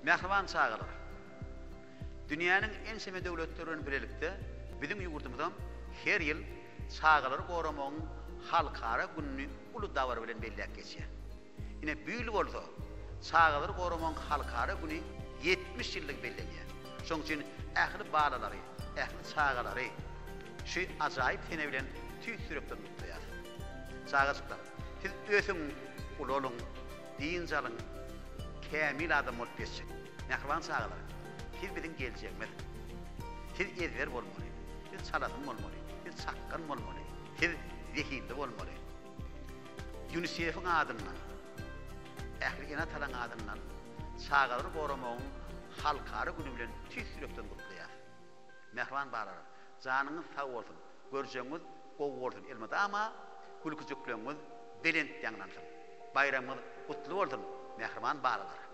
Mehriban çağalar. Dünyanın en seme devletlerinin birlikte bizim yurdumuzdan her yıl çağaları korumaň halkara günni ulu davar bilen belliäp geçýär. Ine büyül bolsa çağaları korumaň halkara günni 70 ýyllyk bellenýär. Şoň üçin ähli balalary, ähli çağalary şu ajaýyp tene bilen tüy sürüpden tutýar. Çağaçyklar, siz ösüň ululuň, din jalyň kämil adam bolup geçjek. Mehriban çağalar. Siz biziň geljekmiz. Siz ezber bolmaly. Siz çalasyn bolmaly. Siz çakkan bolmaly. Siz zehirli bolmaly. UNICEF'in adından, ähli ena talan adından çağalary korumaň halkara günü bilen tüy sürüpden tutýar. Mehriban balar. Janyňyz sag bolsun. Görjeňiz gowy bolsun. Elbetde ama gülküjükleňiz belent ýanglansyn. Bayramyňyz gutly bolsun. Mehriban balar.